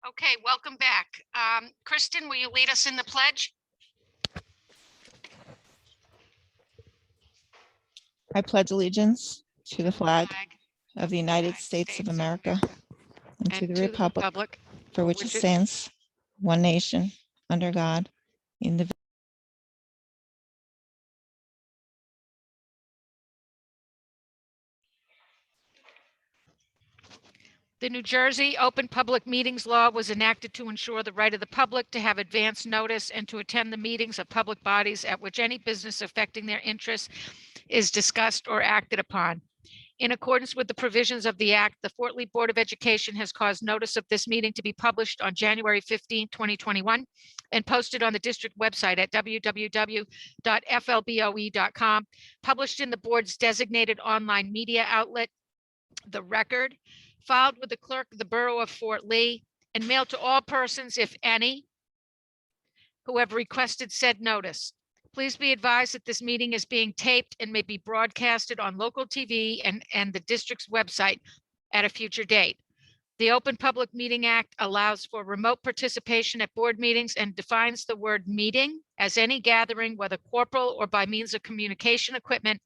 Okay, welcome back. Kristen, will you lead us in the pledge? I pledge allegiance to the flag of the United States of America and to the republic for which it stands, one nation, under God, indivisible. The New Jersey Open Public Meetings Law was enacted to ensure the right of the public to have advance notice and to attend the meetings of public bodies at which any business affecting their interests is discussed or acted upon. In accordance with the provisions of the Act, the Fort Lee Board of Education has caused notice of this meeting to be published on January 15, 2021, and posted on the district website at www.flboe.com, published in the board's designated online media outlet, The Record, filed with the clerk of the Borough of Fort Lee, and mailed to all persons, if any, who have requested said notice. Please be advised that this meeting is being taped and may be broadcasted on local TV and the district's website at a future date. The Open Public Meeting Act allows for remote participation at board meetings and defines the word meeting as any gathering, whether corporal or by means of communication equipment,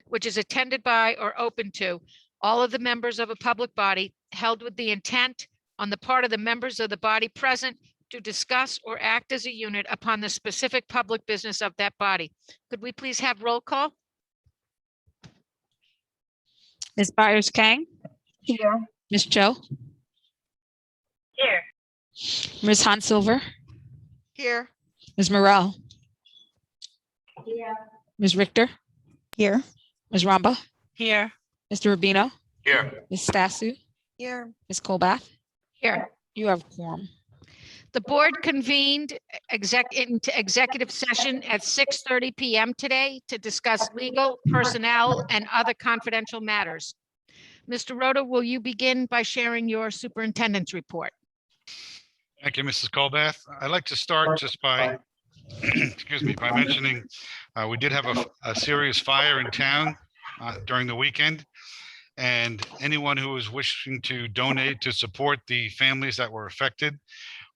which is attended by or open to all of the members of a public body, held with the intent on the part of the members of the body present to discuss or act as a unit upon the specific public business of that body. Could we please have roll call? Ms. Byers-Kang? Here. Ms. Joe? Here. Ms. Hansilver? Here. Ms. Morrell? Here. Ms. Richter? Here. Ms. Ramba? Here. Mr. Rubino? Here. Ms. Stasu? Here. Ms. Colbath? Here. You have quorum. The board convened into executive session at 6:30 p.m. today to discuss legal, personnel, and other confidential matters. Mr. Rota, will you begin by sharing your superintendent's report? Thank you, Mrs. Colbath. I'd like to start just by, excuse me, by mentioning we did have a serious fire in town during the weekend. And anyone who is wishing to donate to support the families that were affected,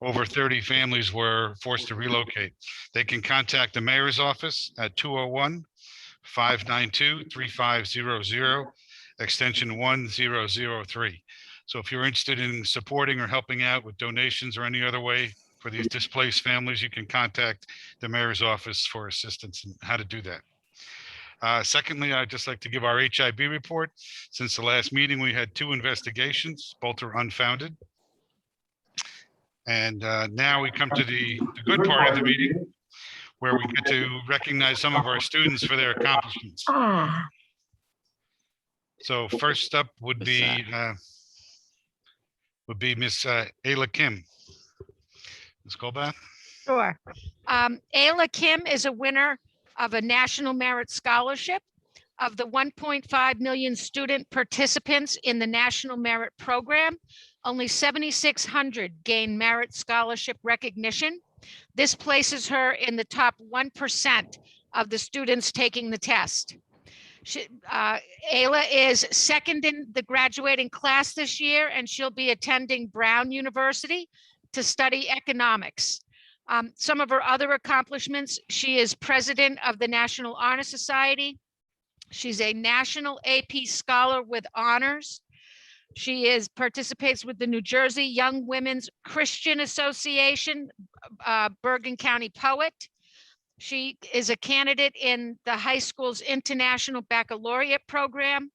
over 30 families were forced to relocate. They can contact the mayor's office at 201-592-3500, extension 1003. So if you're interested in supporting or helping out with donations or any other way for these displaced families, you can contact the mayor's office for assistance in how to do that. Secondly, I'd just like to give our Hiv report. Since the last meeting, we had 2 investigations, both are unfounded. And now we come to the good part of the meeting, where we get to recognize some of our students for their accomplishments. So first up would be Miss Ayla Kim. Ms. Colbath? Sure. Ayla Kim is a winner of a National Merit Scholarship. Of the 1.5 million student participants in the National Merit Program, only 7,600 gain merit scholarship recognition. This places her in the top 1% of the students taking the test. Ayla is second in the graduating class this year, and she'll be attending Brown University to study economics. Some of her other accomplishments: she is president of the National Honor Society. She's a National AP Scholar with honors. She participates with the New Jersey Young Women's Christian Association, Bergen County Poet. She is a candidate in the high school's International Baccalaureate program.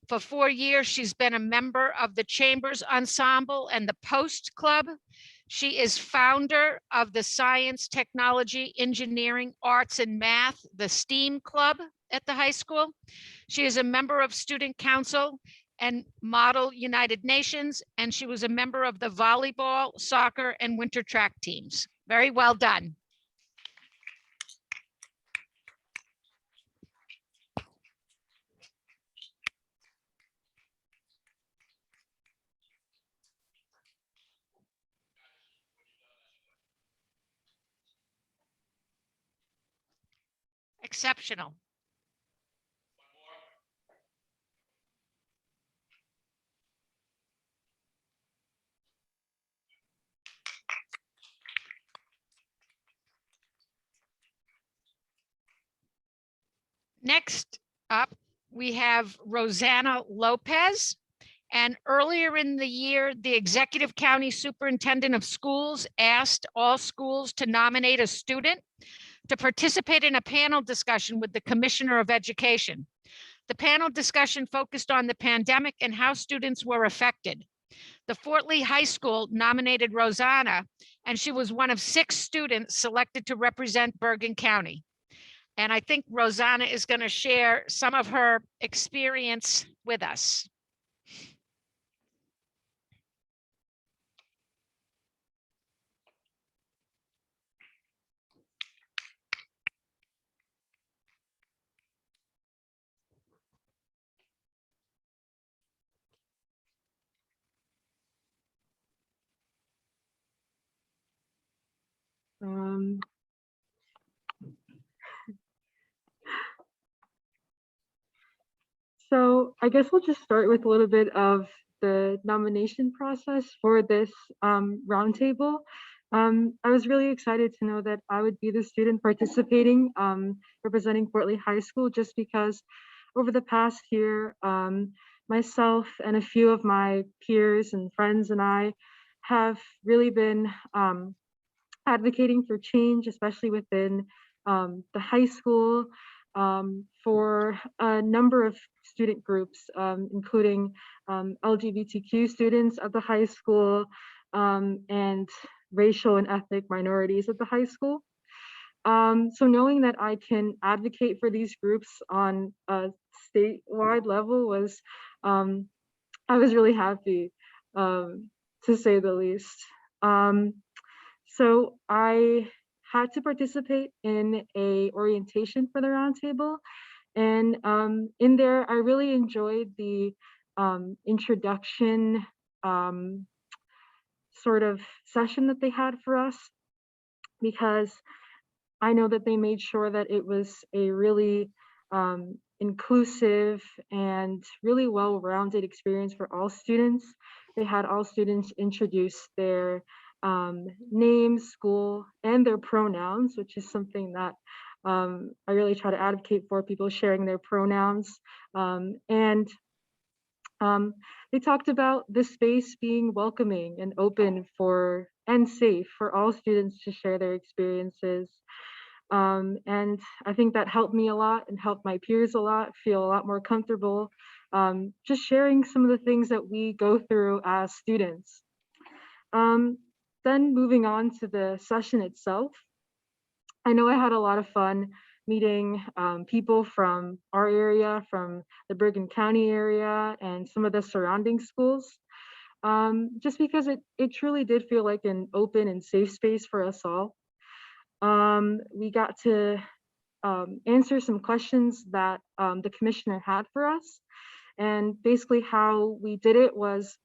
For 4 years, she's been a member of the Chambers Ensemble and the Post Club. She is founder of the Science, Technology, Engineering, Arts, and Math, the STEAM Club at the high school. She is a member of Student Council and Model United Nations, and she was a member of the volleyball, soccer, and winter track teams. Very well done. Exceptional. Next up, we have Rosanna Lopez. And earlier in the year, the Executive County Superintendent of Schools asked all schools to nominate a student to participate in a panel discussion with the Commissioner of Education. The panel discussion focused on the pandemic and how students were affected. The Fort Lee High School nominated Rosanna, and she was one of 6 students selected to represent Bergen County. And I think Rosanna is going to share some of her experience with us. So I guess we'll just start with a little bit of the nomination process for this roundtable. I was really excited to know that I would be the student participating, representing Fort Lee High School, just because over the past year, myself and a few of my peers and friends and I have really been advocating for change, especially within the high school, for a number of student groups, including LGBTQ students at the high school, and racial and ethnic minorities at the high school. So knowing that I can advocate for these groups on a statewide level was, I was really happy, to say the least. So I had to participate in a orientation for the roundtable, and in there I really enjoyed the introduction sort of session that they had for us, because I know that they made sure that it was a really inclusive and really well-rounded experience for all students. They had all students introduce their name, school, and their pronouns, which is something that I really try to advocate for, people sharing their pronouns. And they talked about the space being welcoming and open for and safe for all students to share their experiences. And I think that helped me a lot and helped my peers a lot, feel a lot more comfortable, just sharing some of the things that we go through as students. Then moving on to the session itself, I know I had a lot of fun meeting people from our area, from the Bergen County area, and some of the surrounding schools, just because it truly did feel like an open and safe space for us all. We got to answer some questions that the commissioner had for us. And basically how we did it was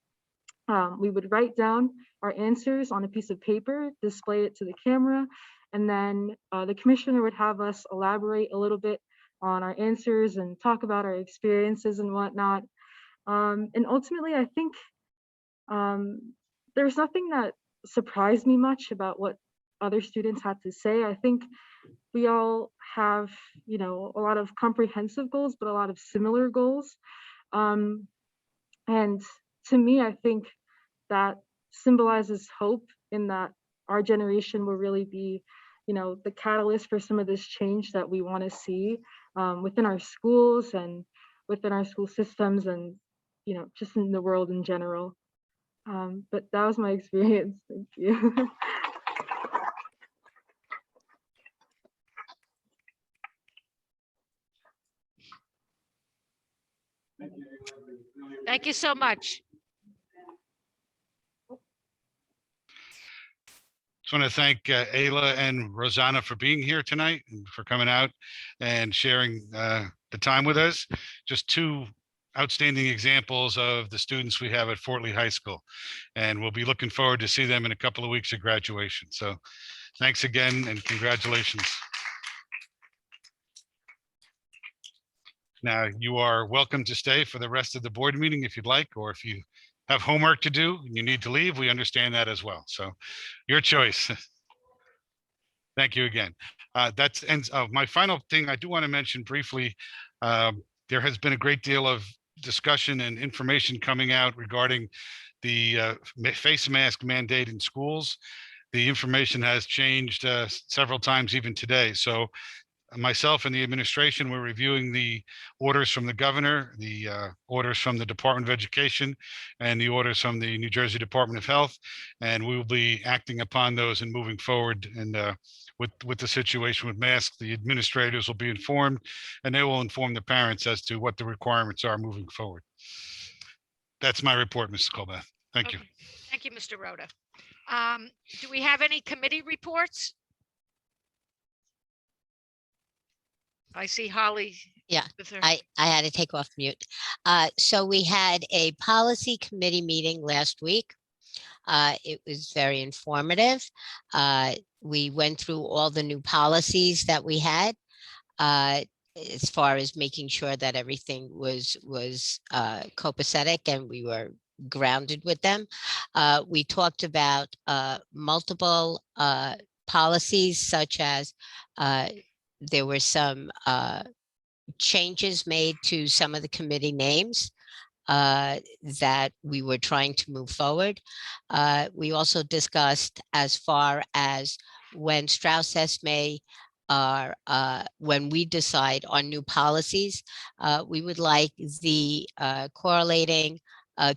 we would write down our answers on a piece of paper, display it to the camera, and then the commissioner would have us elaborate a little bit on our answers and talk about our experiences and whatnot. And ultimately, I think there's nothing that surprised me much about what other students had to say. I think we all have, you know, a lot of comprehensive goals, but a lot of similar goals. And to me, I think that symbolizes hope in that our generation will really be, you know, the catalyst for some of this change that we want to see within our schools and within our school systems and, you know, just in the world in general. But that was my experience. Thank you. Thank you so much. Just want to thank Ayla and Rosanna for being here tonight and for coming out and sharing the time with us. Just two outstanding examples of the students we have at Fort Lee High School. And we'll be looking forward to see them in a couple of weeks at graduation. So thanks again and congratulations. Now, you are welcome to stay for the rest of the board meeting if you'd like, or if you have homework to do and you need to leave, we understand that as well. So your choice. Thank you again. That's ends of my final thing. I do want to mention briefly, there has been a great deal of discussion and information coming out regarding the face mask mandate in schools. The information has changed several times even today. So myself and the administration were reviewing the orders from the governor, the orders from the Department of Education, and the orders from the New Jersey Department of Health. And we will be acting upon those and moving forward. And with the situation with masks, the administrators will be informed and they will inform the parents as to what the requirements are moving forward. That's my report, Mrs. Colbeth. Thank you. Thank you, Mr. Rhoda. Do we have any committee reports? I see Holly. Yeah, with her- I had to take off mute. So we had a policy committee meeting last week. It was very informative. We went through all the new policies that we had as far as making sure that everything was copacetic and we were grounded with them. We talked about multiple policies, such as there were some changes made to some of the committee names that we were trying to move forward. We also discussed as far as when Strauss Esme are, when we decide on new policies, we would like the correlating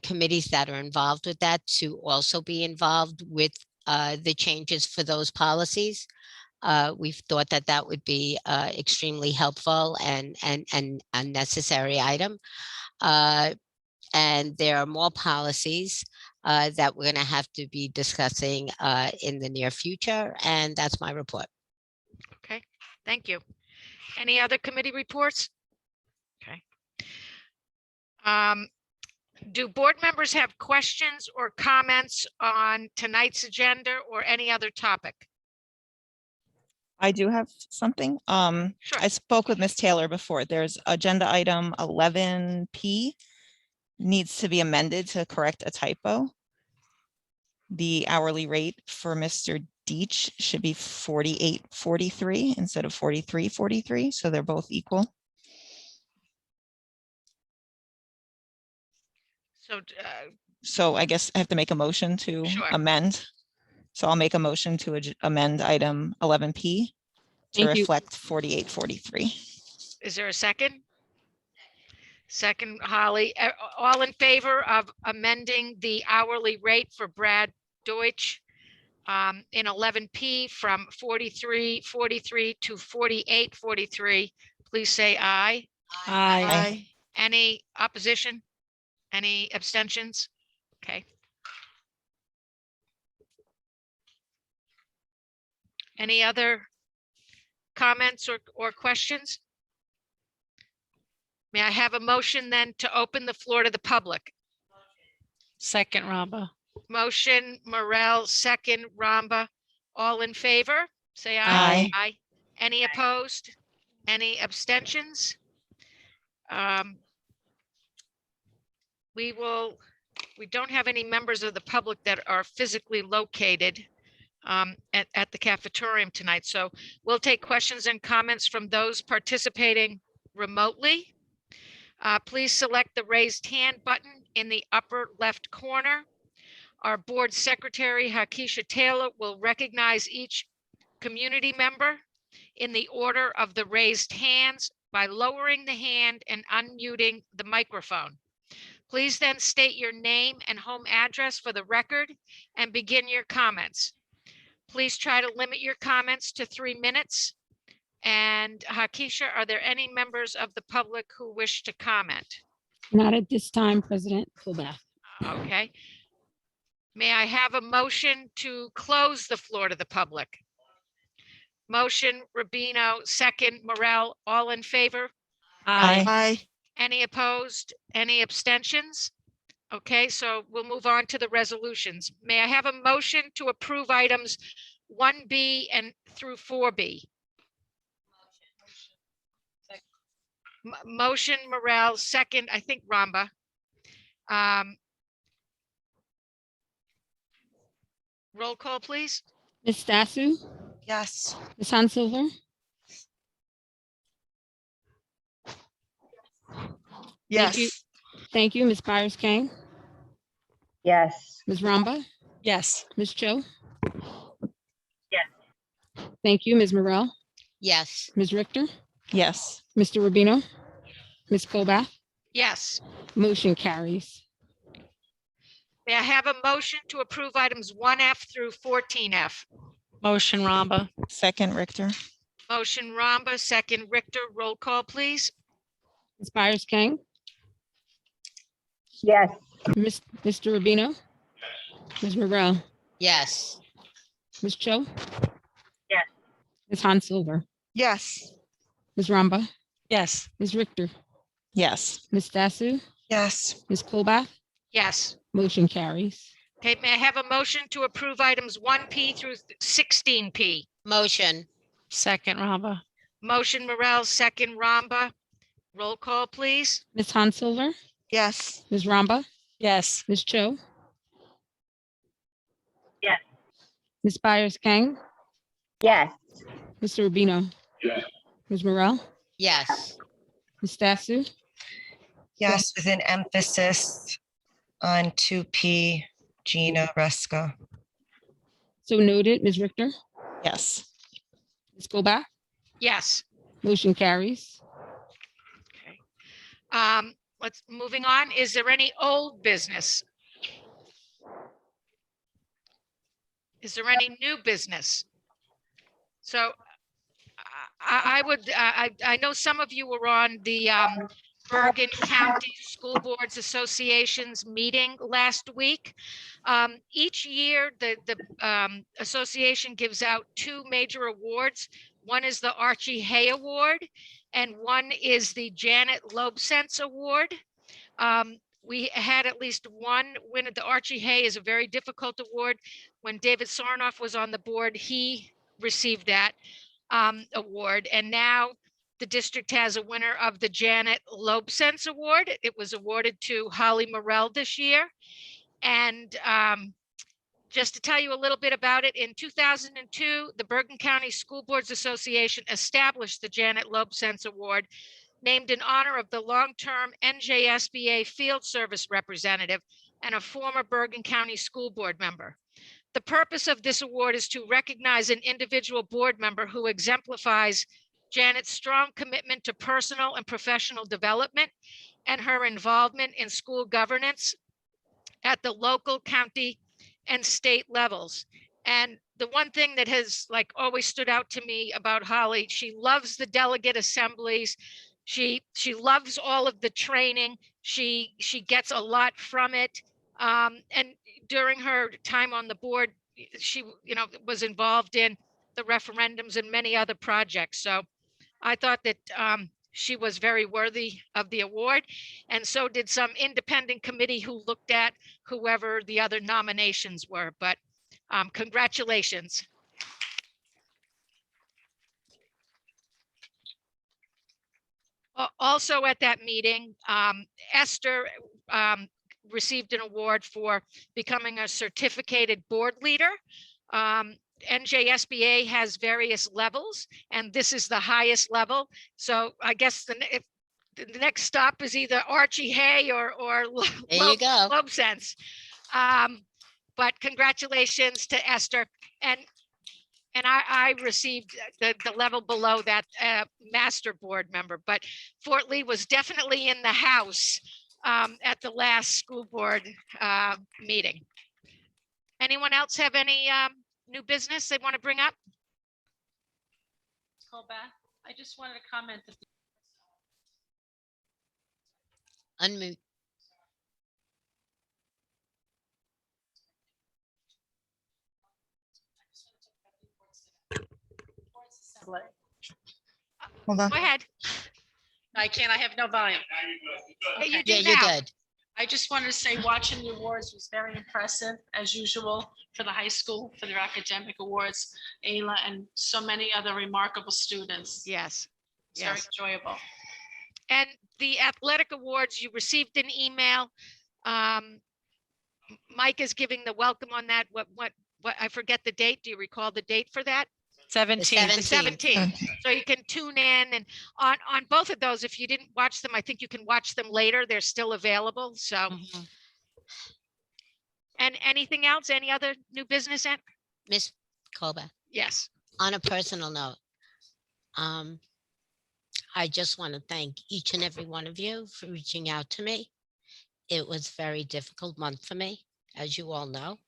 committees that are involved with that to also be involved with the changes for those policies. We've thought that that would be extremely helpful and a necessary item. And there are more policies that we're going to have to be discussing in the near future. And that's my report. Okay, thank you. Any other committee reports? Okay. Do board members have questions or comments on tonight's agenda or any other topic? I do have something. Sure. I spoke with Ms. Taylor before. There's agenda item 11P needs to be amended to correct a typo. The hourly rate for Mr. Deach should be $48.43 instead of $43.43. So they're both equal. So, So I guess I have to make a motion to Sure. amend. So I'll make a motion to amend item 11P to Thank you. reflect 48.43. is there a second? Second, Holly. All in favor of amending the hourly rate for Brad Deutsch in 11P from 43.43 to 48.43, please say aye. Aye. Any opposition? Any abstentions? Okay. Any other comments or questions? May I have a motion then to open the floor to the public? Second, Ramba. Motion, Morel, second, Ramba. All in favor? Say Aye. aye. Aye. Any opposed? Any abstentions? We don't have any members of the public that are physically located at the cafetorium tonight. So we'll take questions and comments from those participating remotely. Please select the raised hand button in the upper left corner. Our board secretary, Hakisha Taylor, will recognize each community member in the order of the raised hands by lowering the hand and unmuting the microphone. Please then state your name and home address for the record and begin your comments. Please try to limit your comments to 3 minutes. And Hakisha, are there any members of the public who wish to comment? Not at this time, President Colbeth. Okay. May I have a motion to close the floor to the public? Motion Rubino, second Morel, all in favor? Aye. Any opposed? Any abstentions? Okay, so we'll move on to the resolutions. May I have a motion to approve items 1B and through 4B? Motion Morel, second, I think Ramba. Roll call, please. Ms. Stasu, Yes. Ms. Hansilver, Yes. thank you, Ms. Byers Kane, Yes. Ms. Ramba, Yes. Ms. Cho. Yes. Thank you, Ms. Morel, Yes. Ms. Richter, Yes. Mr. Rubino, Ms. Colbeth. Yes. Motion carries. May I have a motion to approve items 1F through 14F? Motion Ramba. Second Richter. Motion Ramba, second Richter. Roll call, please. Ms. Byers Kane, Yes. Mr. Rubino, Ms. Morel, Yes. Ms. Cho. Yes. Ms. Hansilver, Yes. Ms. Ramba, Yes. Ms. Richter, Yes. Ms. Stasu, Yes. Ms. Colbeth. Yes. Motion carries. Okay, may I have a motion to approve items 1P through 16P? Motion. Second Ramba. Motion Morel, second Ramba. Roll call, please. Ms. Hansilver, Yes. Ms. Ramba, Yes. Ms. Cho. Yes. Ms. Byers Kane, Yes. Mr. Rubino. Yes. Ms. Morel, Yes. Ms. Stasu, Yes, with an emphasis on 2P, Gina Reska. so noted. Ms. Richter, Yes. Ms. Colbeth. Yes. Motion carries. Let's moving on. Is there any old business? Is there any new business? So I know some of you were on the Bergen County School Boards Association's meeting last week. Each year, the association gives out 2 major awards. One is the Archie Hay Award, and one is the Janet Lobsense Award. We had at least one winner. The Archie Hay is a very difficult award. When David Sarnoff was on the board, he received that award, and now the district has a winner of the Janet Lobsense Award. It was awarded to Holly Morell this year. And just to tell you a little bit about it, in 2002, the Bergen County School Boards Association established the Janet Lobsense Award, named in honor of the long-term NJSBA field service representative and a former Bergen County School Board member. The purpose of this award is to recognize an individual board member who exemplifies Janet's strong commitment to personal and professional development and her involvement in school governance at the local, county, and state levels. And the one thing that has always stood out to me about Holly, she loves the delegate assemblies. She loves all of the training. She gets a lot from it. And during her time on the board, she was involved in the referendums and many other projects. So I thought that she was very worthy of the award, and so did some independent committee who looked at whoever the other nominations were. But congratulations. Also at that meeting, Esther received an award for becoming a certificated board leader. NJSBA has various levels, and this is the highest level. So I guess the next stop is either Archie Hay or There you go. Lobsense. But congratulations to Esther. And I received the level below that master board member, but Fort Lee was definitely in the house at the last school board meeting. Anyone else have any new business they want to bring up? I just wanted to comment that Unmute. Hold on. Go ahead. I have no volume. You Yeah, do you're now. good. I just wanted to say watching the awards was very impressive, as usual, for the high school, for their academic awards, Ayla, and so many other remarkable students. Yes. It's very Yes. enjoyable. And the athletic awards, you received an email. Mike is giving the welcome on that. What, I forget the date. Do you recall the date for that? 17. The 17th. So you can tune in, and on both of those, if you didn't watch them, I think you can watch them later. They're still available. So, Mhm. and anything else? Any other new business? Miss Colbert, Yes. on a personal note, I just want to thank each and every one of you for reaching out to me. It was a very difficult month for me, as you all know.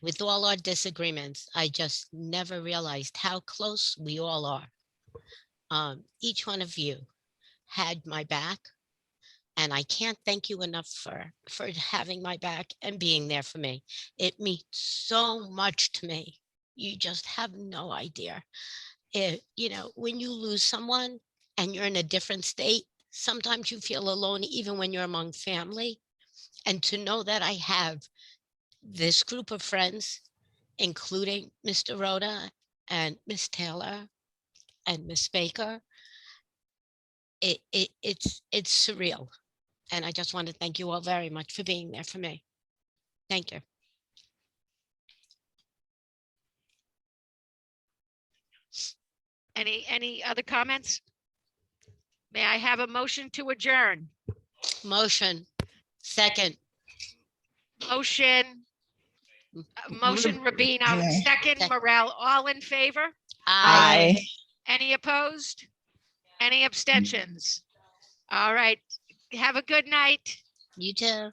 With all our disagreements, I just never realized how close we all are. Each one of you had my back, and I can't thank you enough for having my back and being there for me. It means so much to me. You just have no idea. When you lose someone and you're in a different state, sometimes you feel alone, even when you're among family. And to know that I have this group of friends, including Mr. Rhoda and Miss Taylor and Miss Baker, it's surreal. And I just want to thank you all very much for being there for me. Thank you. Any other comments? May I have a motion to adjourn? Motion. Second. Motion Rubino, Aye. second Morel, all in favor? Aye. Any opposed? Any abstentions? All right. Have a good night. You too.